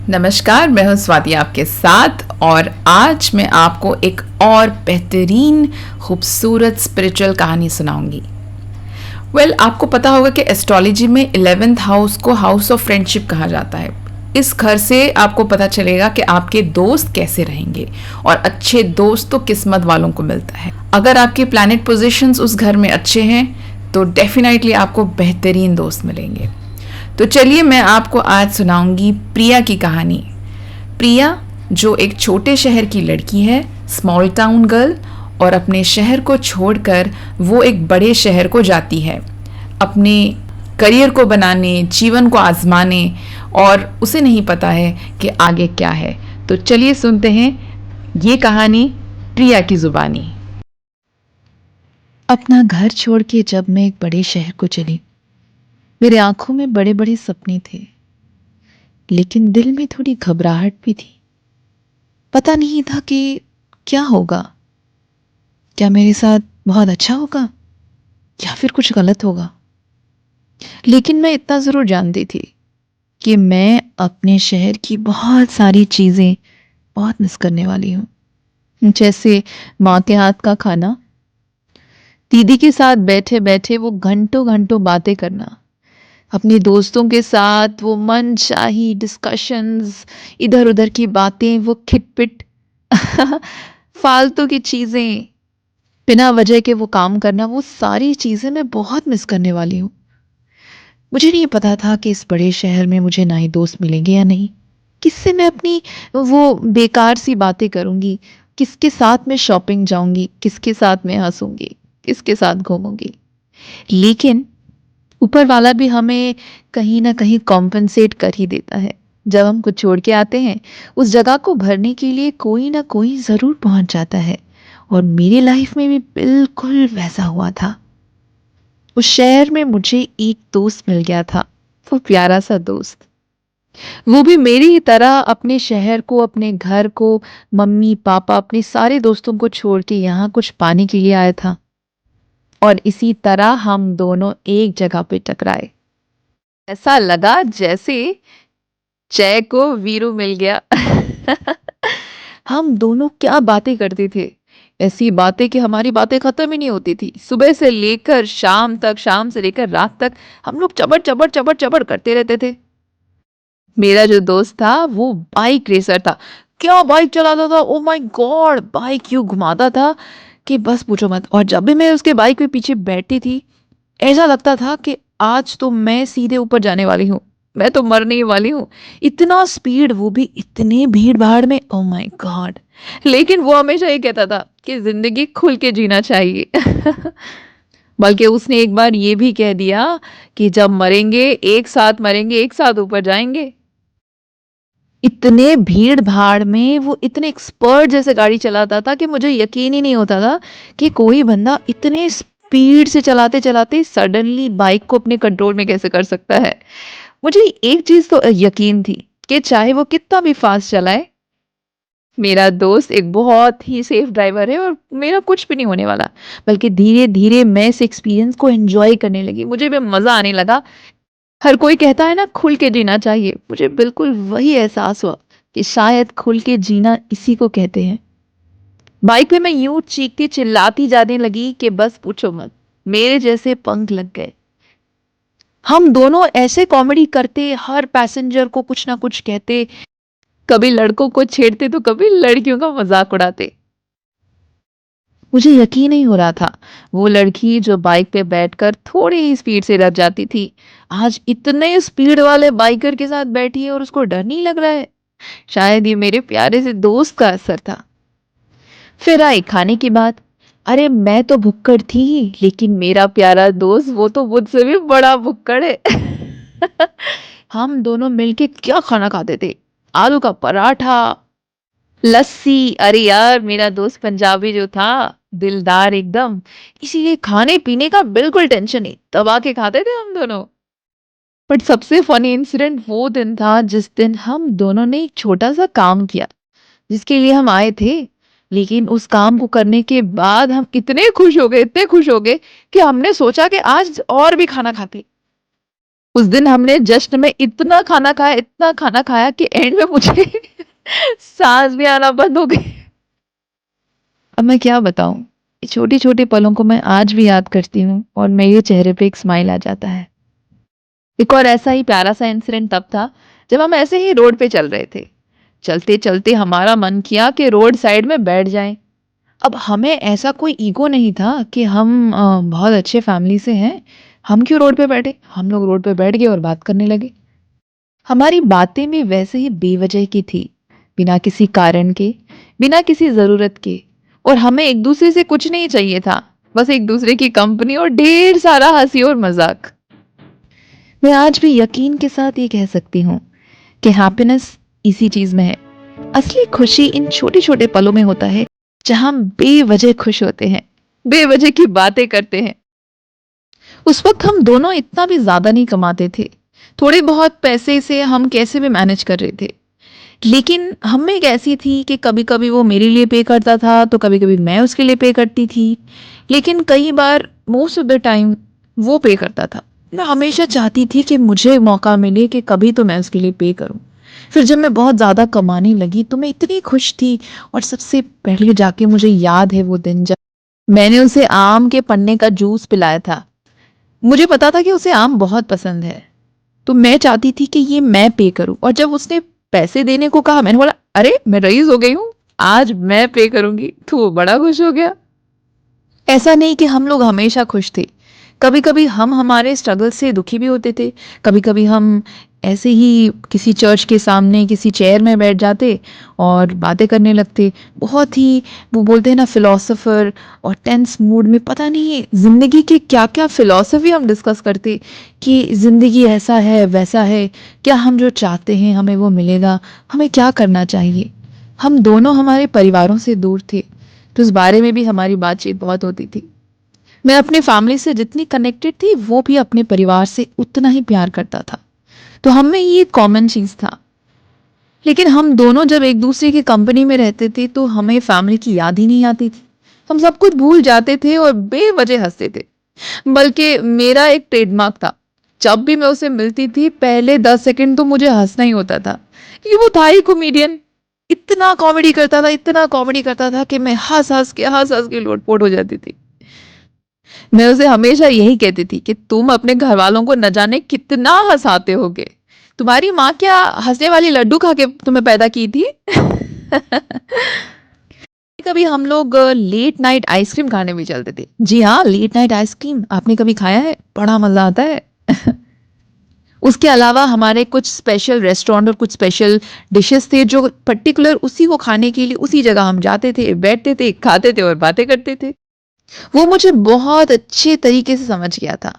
नमस्कार, मैं हूं स्वाति आपके साथ और आज मैं आपको एक और बेहतरीन खूबसूरत स्पिरिचुअल कहानी सुनाऊंगी। आपको पता होगा कि एस्ट्रोलॉजी में 11th हाउस को हाउस ऑफ फ्रेंडशिप कहा जाता है। इस घर से आपको पता चलेगा कि आपके दोस्त कैसे रहेंगे और अच्छे दोस्त तो किस्मत वालों को मिलता है। अगर आपके प्लैनेट पोजीशंस उस घर में अच्छे हैं तो डेफिनेटली आपको बेहतरीन दोस्त मिलेंगे। तो चलिए मैं आपको आज सुनाऊंगी प्रिया की कहानी। प्रिया जो एक छोटे शहर की लड़की है, स्मॉल टाउन गर्ल, और अपने शहर को छोड़कर वो एक बड़े शहर को जाती है अपने करियर को बनाने, जीवन को आजमाने, और उसे नहीं पता है कि आगे क्या है। तो चलिए सुनते हैं ये कहानी प्रिया की जुबानी। अपना घर छोड़ के जब मैं एक बड़े शहर को चली, मेरे आंखों में बड़े बड़े सपने थे, लेकिन दिल में थोड़ी घबराहट भी थी। पता नहीं था कि क्या होगा। क्या मेरे साथ बहुत अच्छा होगा या फिर कुछ गलत होगा। लेकिन मैं इतना ज़रूर जानती थी कि मैं अपने शहर की बहुत सारी चीज़ें बहुत मिस करने वाली हूँ। जैसे माँ के हाथ का खाना, दीदी के साथ बैठे बैठे वो घंटों घंटों बातें करना, अपने दोस्तों के साथ वो मनचाही डिस्कशंस, इधर उधर की बातें, वो खिटपिट फालतू की चीज़ें, बिना वजह के वो काम करना, वो सारी चीज़ें मैं बहुत मिस करने वाली हूँ। मुझे नहीं पता था कि इस बड़े शहर में मुझे नए दोस्त मिलेंगे या नहीं। किससे मैं अपनी वो बेकार सी बातें करूँगी, किसके साथ मैं शॉपिंग जाऊँगी, किसके साथ मैं हंसूँगी, किसके साथ घूमूँगी। लेकिन ऊपर वाला भी हमें कहीं न कहीं कॉम्पेंसेट कर ही देता है। जब हम कुछ छोड़ के आते हैं, उस जगह को भरने के लिए कोई न कोई ज़रूर पहुँच जाता है, और मेरी लाइफ में भी बिल्कुल वैसा हुआ था। उस शहर में मुझे एक दोस्त मिल गया था, वो प्यारा सा दोस्त। वो भी मेरी ही तरह अपने शहर को, अपने घर को, मम्मी-पापा, अपने सारे दोस्तों को छोड़ के यहाँ कुछ पाने के लिए आया था, और इसी तरह हम दोनों एक जगह पे टकराए। ऐसा लगा जैसे जय को वीरू मिल गया। हम दोनों क्या बातें करते थे, ऐसी बातें कि हमारी बातें खत्म ही नहीं होती थी। सुबह से लेकर शाम तक, शाम से लेकर रात तक हम लोग चबर चबर चबर चबर करते रहते थे। मेरा जो दोस्त था वो बाइक रेसर था। क्या बाइक चलाता था, ओ माय गॉड! बाइक यूं घुमाता था कि बस पूछो मत। और जब भी मैं उसके बाइक पे पीछे बैठती थी, ऐसा लगता था कि आज तो मैं सीधे ऊपर जाने वाली हूँ, मैं तो मरने ही वाली हूँ। इतना स्पीड, वो भी इतने भीड़-भाड़ में, ओह माय गॉड! लेकिन वो हमेशा ये कहता था कि ज़िंदगी खुल के जीना चाहिए। बल्कि उसने एक बार ये भी कह दिया कि जब मरेंगे, एक साथ मरेंगे, एक साथ ऊपर जाएँगे। इतने भीड़-भाड़ में वो इतने एक्सपर्ट जैसे गाड़ी चलाता था कि मुझे यकीन ही नहीं होता था कि कोई बंदा इतने स्पीड से चलाते-चलाते सडनली बाइक को अपने कंट्रोल में कैसे कर सकता है। मुझे एक चीज़ तो यकीन थी कि चाहे वो कितना भी फ़ास्ट चलाए, मेरा दोस्त एक बहुत ही सेफ ड्राइवर है और मेरा कुछ भी नहीं होने वाला। बल्कि धीरे-धीरे मैं इस एक्सपीरियंस को एन्जॉय करने लगी, मुझे भी मज़ा आने लगा। हर कोई कहता है ना खुल के जीना चाहिए, मुझे बिल्कुल वही एहसास हुआ कि शायद खुल के जीना इसी को कहते हैं। बाइक पे मैं यूं चीखती चिल्लाती जाने लगी कि बस पूछो मत, मेरे जैसे पंख लग गए। हम दोनों ऐसे कॉमेडी करते, हर पैसेंजर को कुछ ना कुछ कहते, कभी लड़कों को छेड़ते तो कभी लड़कियों का मजाक उड़ाते। मुझे यकीन नहीं हो रहा था, वो लड़की जो बाइक पे बैठकर थोड़ी ही स्पीड से रह जाती थी, आज इतने स्पीड वाले बाइकर के साथ बैठी है और उसको डर नहीं लग रहा है। शायद ये मेरे प्यारे से दोस्त का असर था। फिर आई खाने की बात। अरे मैं तो भुक्कड़ थी, लेकिन मेरा प्यारा दोस्त वो तो मुझसे भी बड़ा भुक्कड़ है। हम दोनों मिलके क्या खाना खाते थे, आलू का पराठा, लस्सी। अरे यार मेरा दोस्त पंजाबी जो था, दिलदार एकदम, इसीलिए खाने पीने का बिल्कुल टेंशन नहीं, दबा के खाते थे हम दोनों। बट सबसे फनी इंसिडेंट वो दिन था जिस दिन हम दोनों ने एक छोटा सा काम किया जिसके लिए हम आए थे। लेकिन उस काम को करने के बाद हम इतने खुश हो गए, इतने खुश हो गए कि हमने सोचा कि आज और भी खाना खाते। उस दिन हमने जश्न में इतना खाना खाया कि एंड में मुझे सांस भी आना बंद हो गई। अब मैं क्या बताऊं, ये छोटी छोटी पलों को मैं आज भी याद करती हूँ और मेरे चेहरे पे एक स्माइल आ जाता है। एक और ऐसा ही प्यारा सा इंसिडेंट तब था जब हम ऐसे ही रोड पे चल रहे थे। चलते चलते हमारा मन किया कि रोड साइड में बैठ जाएं। अब हमें ऐसा कोई ईगो नहीं था कि हम बहुत अच्छे फैमिली से हैं, हम क्यों रोड पे बैठे। हम लोग रोड पे बैठ गए और बात करने लगे। हमारी बातें भी वैसे ही बेवजह की थी, बिना किसी कारण के, बिना किसी ज़रूरत के। और हमें एक दूसरे से कुछ नहीं चाहिए था, बस एक दूसरे की कंपनी और ढेर सारा हंसी और मजाक। मैं आज भी यकीन के साथ ये कह सकती हूँ कि हैप्पीनेस इसी चीज में है। असली खुशी इन छोटे छोटे पलों में होता है, जहां हम बेवजह खुश होते हैं, बेवजह की बातें करते हैं। उस वक्त हम दोनों इतना भी ज्यादा नहीं कमाते थे, थोड़े बहुत पैसे से हम कैसे भी मैनेज कर रहे थे। लेकिन हम में एक ऐसी थी कि कभी कभी वो मेरे लिए पे करता था तो कभी कभी मैं उसके लिए पे करती थी। लेकिन कई बार, मोस्ट ऑफ द टाइम, वो पे करता था। मैं हमेशा चाहती थी कि मुझे मौका मिले कि कभी तो मैं उसके लिए पे करूं। फिर जब मैं बहुत ज़्यादा कमाने लगी तो मैं इतनी खुश थी। और सबसे पहले जाके मुझे याद है वो दिन जब मैंने उसे आम के पन्ने का जूस पिलाया था। मुझे पता था कि उसे आम बहुत पसंद है, तो मैं चाहती थी कि ये मैं पे करूं। और जब उसने पैसे देने को कहा, मैंने बोला, अरे मैं रईस हो गई हूँ, आज मैं पे करूंगी। तो वो बड़ा खुश हो गया। ऐसा नहीं कि हम लोग हमेशा खुश थे। कभी कभी हम हमारे स्ट्रगल से दुखी भी होते थे। कभी कभी हम ऐसे ही किसी चर्च के सामने किसी चेयर में बैठ जाते और बातें करने लगते। बहुत ही, वो बोलते हैं ना, फिलोसोफर, और टेंस मूड में पता नहीं जिंदगी की क्या क्या फिलोसफी हम डिस्कस करते कि जिंदगी ऐसा है वैसा है, क्या हम जो चाहते हैं हमें वो मिलेगा, हमें क्या करना चाहिए। हम दोनों हमारे परिवारों से दूर थे, तो इस बारे में भी हमारी बातचीत बहुत होती थी। मैं अपने फैमिली से जितनी कनेक्टेड थी, वो भी अपने परिवार से उतना ही प्यार करता था। तो हम में ये कॉमन चीज था। लेकिन हम दोनों जब एक दूसरे की कंपनी में रहते थे तो हमें फैमिली की याद ही नहीं आती थी। हम सब कुछ भूल जाते थे और बेवजह हंसते थे। बल्कि मेरा एक ट्रेडमार्क था, जब भी मैं उसे मिलती थी पहले 10 सेकंड तो मुझे हंसना ही होता था, क्योंकि वो था ही कॉमेडियन। इतना कॉमेडी करता था कि मैं हंस हंस के लोटपोट हो जाती थी। मैं उसे हमेशा यही कहती थी कि तुम अपने घर वालों को न जाने कितना हंसाते होगे। तुम्हारी माँ क्या हंसने वाली लड्डू खा के तुम्हें पैदा की थी? कभी हम लोग लेट नाइट आइसक्रीम खाने भी चलते थे। जी हाँ, लेट नाइट आइसक्रीम आपने कभी खाया है? बड़ा मजा आता है। उसके अलावा हमारे कुछ स्पेशल रेस्टोरेंट और कुछ स्पेशल डिशेस थे जो पर्टिकुलर उसी को खाने के लिए उसी जगह हम जाते थे, बैठते थे, खाते थे और बातें करते थे। वो मुझे बहुत अच्छे तरीके से समझ गया था।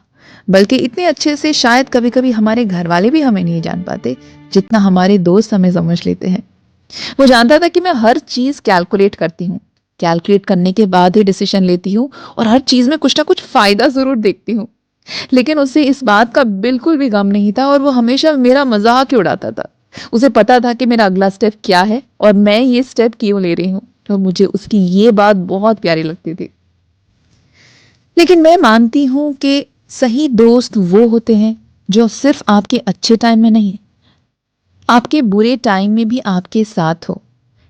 बल्कि इतने अच्छे से शायद कभी कभी हमारे घर वाले भी हमें नहीं जान पाते, जितना हमारे दोस्त हमें समझ लेते हैं। वो जानता था कि मैं हर चीज कैलकुलेट करती हूँ, कैलकुलेट करने के बाद ही डिसीजन लेती हूँ, और हर चीज में कुछ ना कुछ फायदा जरूर देखती हूँ। लेकिन उसे इस बात का बिल्कुल भी गम नहीं था और वो हमेशा मेरा मजाक ही उड़ाता था। उसे पता था कि मेरा अगला स्टेप क्या है और मैं ये स्टेप क्यों ले रही हूँ। तो मुझे उसकी ये बात बहुत प्यारी लगती थी। लेकिन मैं मानती हूं कि सही दोस्त वो होते हैं जो सिर्फ आपके अच्छे टाइम में नहीं, आपके बुरे टाइम में भी आपके साथ हो।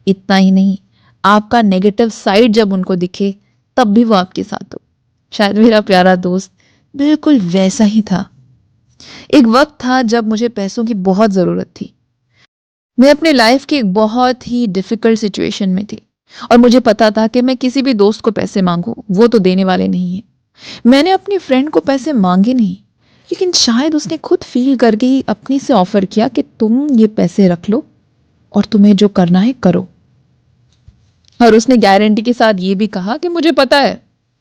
इतना ही नहीं, आपका नेगेटिव साइड जब उनको दिखे तब भी वो आपके साथ हो। शायद मेरा प्यारा दोस्त बिल्कुल वैसा ही था। एक वक्त था जब मुझे पैसों की बहुत ज़रूरत थी। मैं अपने लाइफ की एक बहुत ही डिफिकल्ट सिचुएशन में थी, और मुझे पता था कि मैं किसी भी दोस्त को पैसे मांगू वो तो देने वाले नहीं है। मैंने अपनी फ्रेंड को पैसे मांगे नहीं, लेकिन शायद उसने खुद फील करके ही अपनी से ऑफर किया कि तुम ये पैसे रख लो और तुम्हें जो करना है करो। और उसने गारंटी के साथ ये भी कहा कि मुझे पता है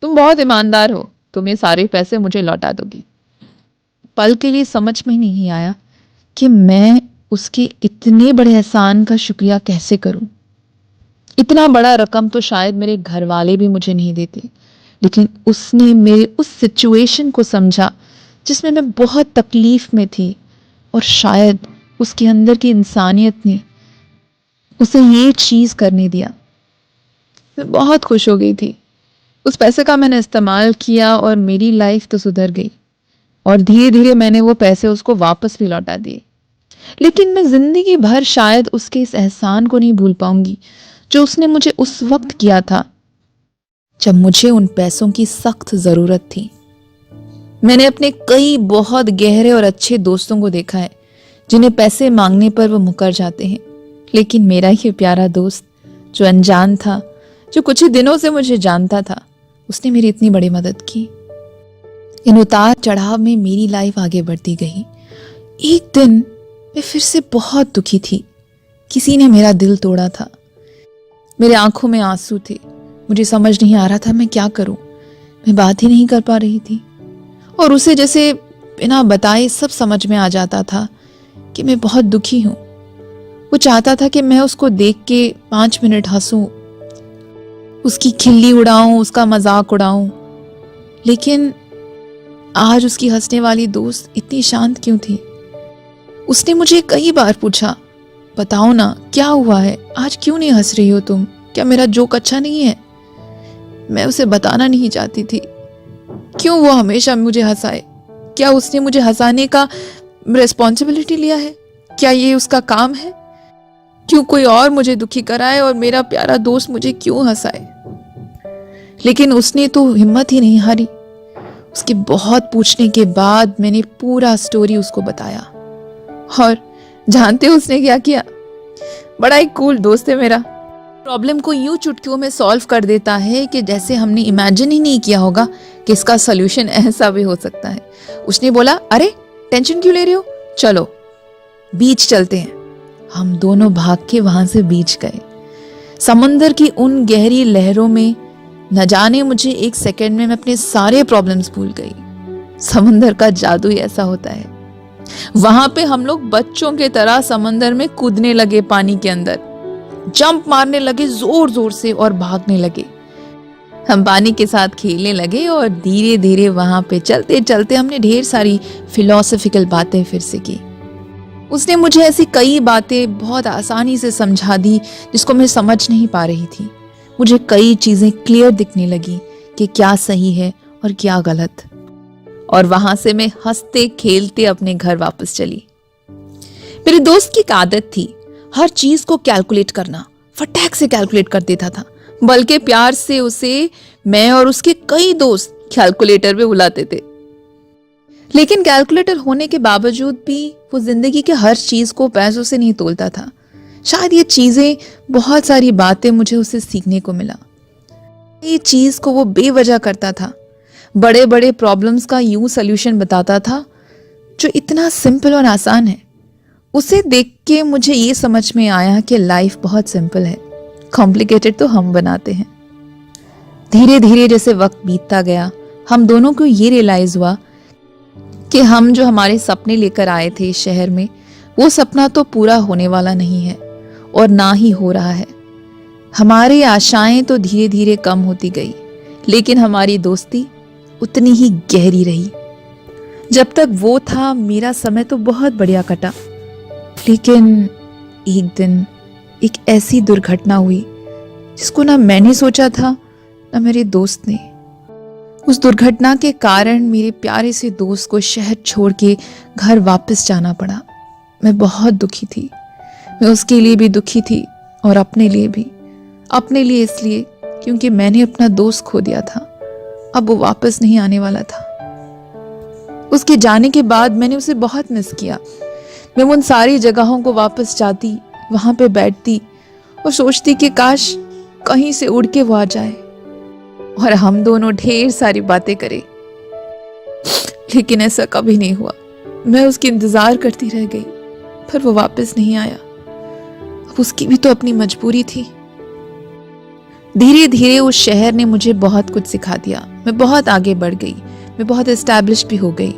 तुम बहुत ईमानदार हो, तुम ये सारे पैसे मुझे लौटा दोगी। पल के लिए समझ में नहीं आया कि मैं उसके इतने बड़े एहसान का शुक्रिया कैसे करूं। इतना बड़ा रकम तो शायद मेरे घर वाले भी मुझे नहीं देते, लेकिन उसने मेरे उस सिचुएशन को समझा जिसमें मैं बहुत तकलीफ में थी, और शायद उसके अंदर की इंसानियत ने उसे ये चीज़ करने दिया। मैं बहुत खुश हो गई थी। उस पैसे का मैंने इस्तेमाल किया और मेरी लाइफ तो सुधर गई। और धीरे धीरे मैंने वो पैसे उसको वापस भी लौटा दिए। लेकिन मैं जिंदगी भर शायद उसके इस एहसान को नहीं भूल पाऊंगी जो उसने मुझे उस वक्त किया था जब मुझे उन पैसों की सख्त जरूरत थी। मैंने अपने कई बहुत गहरे और अच्छे दोस्तों को देखा है जिन्हें पैसे मांगने पर वो मुकर जाते हैं, लेकिन मेरा ये प्यारा दोस्त जो अनजान था, जो कुछ ही दिनों से मुझे जानता था, उसने मेरी इतनी बड़ी मदद की। इन उतार चढ़ाव में मेरी लाइफ आगे बढ़ती गई। एक दिन मैं फिर से बहुत दुखी थी। किसी ने मेरा दिल तोड़ा था। मेरे आंखों में आंसू थे। मुझे समझ नहीं आ रहा था मैं क्या करूं। मैं बात ही नहीं कर पा रही थी और उसे जैसे बिना बताए सब समझ में आ जाता था कि मैं बहुत दुखी हूं। वो चाहता था कि मैं उसको देख के 5 मिनट हंसूं, उसकी खिल्ली उड़ाऊं, उसका मजाक उड़ाऊं, लेकिन आज उसकी हंसने वाली दोस्त इतनी शांत क्यों थी? उसने मुझे कई बार पूछा, बताओ ना क्या हुआ है, आज क्यों नहीं हंस रही हो तुम? क्या मेरा जोक अच्छा नहीं है? मैं उसे बताना नहीं चाहती थी। क्यों वो हमेशा मुझे हंसाए? क्या उसने मुझे हंसाने का रिस्पॉन्सिबिलिटी लिया है? क्या ये उसका काम है? क्यों कोई और मुझे दुखी कराए और मेरा प्यारा दोस्त मुझे क्यों हंसाए? लेकिन उसने तो हिम्मत ही नहीं हारी। उसके बहुत पूछने के बाद मैंने पूरा स्टोरी उसको बताया और जानते हो उसने क्या किया? बड़ा ही कूल दोस्त है मेरा। प्रॉब्लम को यूं चुटकियों में सॉल्व कर देता है कि जैसे हमने इमेजिन ही नहीं किया होगा कि इसका सॉल्यूशन ऐसा भी हो सकता है। उसने बोला, अरे टेंशन क्यों ले रहे हो, चलो बीच चलते हैं। हम दोनों भाग के वहां से बीच गए। समुंदर की उन गहरी लहरों में न जाने मुझे 1 सेकंड में मैं अपने सारे प्रॉब्लम्स भूल गई। समुंदर का जादू ही ऐसा होता है। वहां पे हम लोग बच्चों के तरह समंदर में कूदने लगे, पानी के अंदर जंप मारने लगे जोर जोर से और भागने लगे। हम पानी के साथ खेलने लगे और धीरे धीरे वहां पे चलते चलते हमने ढेर सारी फिलोसॉफिकल बातें फिर से की। उसने मुझे ऐसी कई बातें बहुत आसानी से समझा दी जिसको मैं समझ नहीं पा रही थी। मुझे कई चीजें क्लियर दिखने लगी कि क्या सही है और क्या गलत। और वहां से मैं हंसते खेलते अपने घर वापस चली। मेरे दोस्त की एक आदत थी हर चीज को कैलकुलेट करना, फटाक से कैलकुलेट कर देता था। बल्कि प्यार से उसे मैं और उसके कई दोस्त कैलकुलेटर पे बुलाते थे। लेकिन कैलकुलेटर होने के बावजूद भी वो जिंदगी के हर चीज को पैसों से नहीं तोलता था। शायद ये चीजें, बहुत सारी बातें मुझे उससे सीखने को मिला। ये चीज को वो बेवजह करता था। बड़े बड़े प्रॉब्लम्स का यूं सॉल्यूशन बताता था जो इतना सिंपल और आसान है। उसे देख के मुझे ये समझ में आया कि लाइफ बहुत सिंपल है, कॉम्प्लिकेटेड तो हम बनाते हैं। धीरे धीरे जैसे वक्त बीतता गया, हम दोनों को ये रियलाइज हुआ कि हम जो हमारे सपने लेकर आए थे इस शहर में, वो सपना तो पूरा होने वाला नहीं है और ना ही हो रहा है। हमारी आशाएं तो धीरे धीरे कम होती गई, लेकिन हमारी दोस्ती उतनी ही गहरी रही। जब तक वो था मेरा समय तो बहुत बढ़िया कटा। लेकिन एक दिन एक ऐसी दुर्घटना हुई जिसको ना मैंने सोचा था ना मेरे दोस्त ने। उस दुर्घटना के कारण मेरे प्यारे से दोस्त को शहर छोड़ के घर वापस जाना पड़ा। मैं बहुत दुखी थी। मैं उसके लिए भी दुखी थी और अपने लिए भी। अपने लिए इसलिए क्योंकि मैंने अपना दोस्त खो दिया था। अब वो वापस नहीं आने वाला था। उसके जाने के बाद मैंने उसे बहुत मिस किया। मैं उन सारी जगहों को वापस जाती, वहां पे बैठती और सोचती कि काश कहीं से उड़ के वो आ जाए और हम दोनों ढेर सारी बातें करें। लेकिन ऐसा कभी नहीं हुआ। मैं उसकी इंतजार करती रह गई, पर वो वापस नहीं आया। अब उसकी भी तो अपनी मजबूरी थी। धीरे धीरे उस शहर ने मुझे बहुत कुछ सिखा दिया। मैं बहुत आगे बढ़ गई। मैं बहुत एस्टैब्लिश भी हो गई।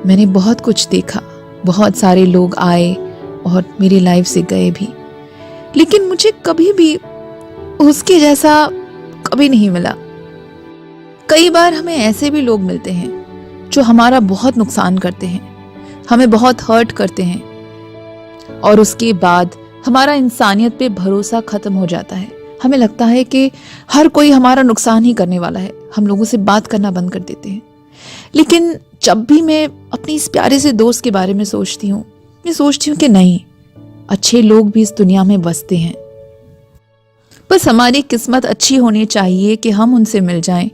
मैंने बहुत कुछ देखा। बहुत सारे लोग आए और मेरी लाइफ से गए भी, लेकिन मुझे कभी भी उसके जैसा कभी नहीं मिला। कई बार हमें ऐसे भी लोग मिलते हैं जो हमारा बहुत नुकसान करते हैं, हमें बहुत हर्ट करते हैं और उसके बाद हमारा इंसानियत पे भरोसा खत्म हो जाता है। हमें लगता है कि हर कोई हमारा नुकसान ही करने वाला है। हम लोगों से बात करना बंद कर देते हैं। लेकिन जब भी मैं अपने इस प्यारे से दोस्त के बारे में सोचती हूँ, मैं सोचती हूँ कि नहीं, अच्छे लोग भी इस दुनिया में बसते हैं। बस हमारी किस्मत अच्छी होनी चाहिए कि हम उनसे मिल जाएं।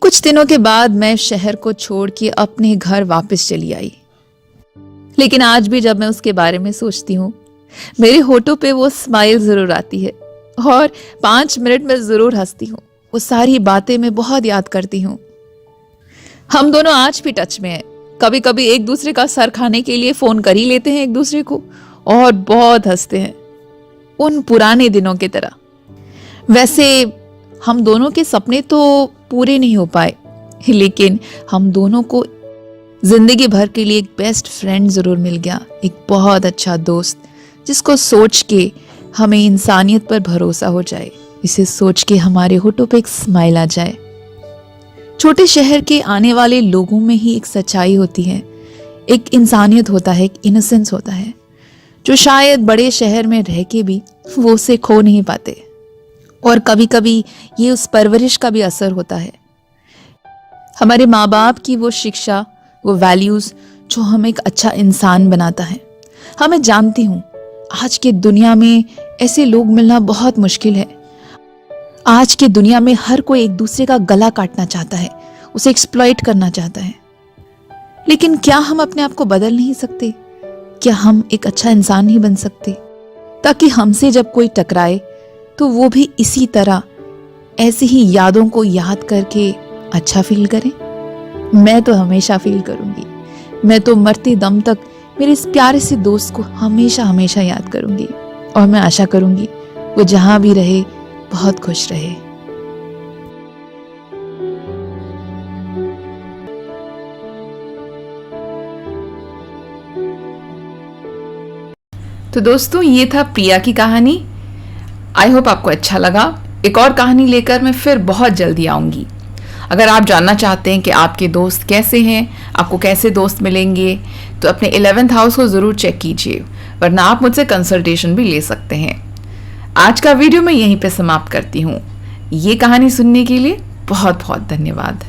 कुछ दिनों के बाद मैं शहर को छोड़ के अपने घर वापस चली आई, लेकिन आज भी जब मैं उसके बारे में सोचती हूँ, मेरे होठों पे वो स्माइल जरूर आती है और 5 मिनट में जरूर हंसती हूँ। वो सारी बातें मैं बहुत याद करती हूँ। हम दोनों आज भी टच में हैं। कभी कभी एक दूसरे का सर खाने के लिए फोन कर ही लेते हैं एक दूसरे को और बहुत हंसते हैं, उन पुराने दिनों की तरह। वैसे हम दोनों के सपने तो पूरे नहीं हो पाए, लेकिन हम दोनों को जिंदगी भर के लिए एक बेस्ट फ्रेंड जरूर मिल गया, एक बहुत अच्छा दोस्त जिसको सोच के हमें इंसानियत पर भरोसा हो जाए, इसे सोच के हमारे होठों पे एक स्माइल आ जाए। छोटे शहर के आने वाले लोगों में ही एक सच्चाई होती है, एक इंसानियत होता है, एक इनोसेंस होता है, जो शायद बड़े शहर में रह के भी वो उसे खो नहीं पाते। और कभी कभी ये उस परवरिश का भी असर होता है, हमारे माँ बाप की वो शिक्षा, वो वैल्यूज जो हमें एक अच्छा इंसान बनाता है। हाँ, मैं जानती हूँ आज की दुनिया में ऐसे लोग मिलना बहुत मुश्किल है। आज की दुनिया में हर कोई एक दूसरे का गला काटना चाहता है, उसे एक्सप्लॉइट करना चाहता है। लेकिन क्या हम अपने आप को बदल नहीं सकते? क्या हम एक अच्छा इंसान नहीं बन सकते, ताकि हमसे जब कोई टकराए तो वो भी इसी तरह ऐसी ही यादों को याद करके अच्छा फील करें? मैं तो हमेशा फील करूंगी। मैं तो मरते दम तक मेरे इस प्यारे से दोस्त को हमेशा हमेशा याद करूंगी, और मैं आशा करूंगी वो जहां भी रहे बहुत खुश रहे। तो दोस्तों, ये था प्रिया की कहानी। आई होप आपको अच्छा लगा। एक और कहानी लेकर मैं फिर बहुत जल्दी आऊंगी। अगर आप जानना चाहते हैं कि आपके दोस्त कैसे हैं, आपको कैसे दोस्त मिलेंगे, तो अपने 11th हाउस को ज़रूर चेक कीजिए, वरना आप मुझसे कंसल्टेशन भी ले सकते हैं। आज का वीडियो मैं यहीं पे समाप्त करती हूँ। ये कहानी सुनने के लिए बहुत बहुत धन्यवाद।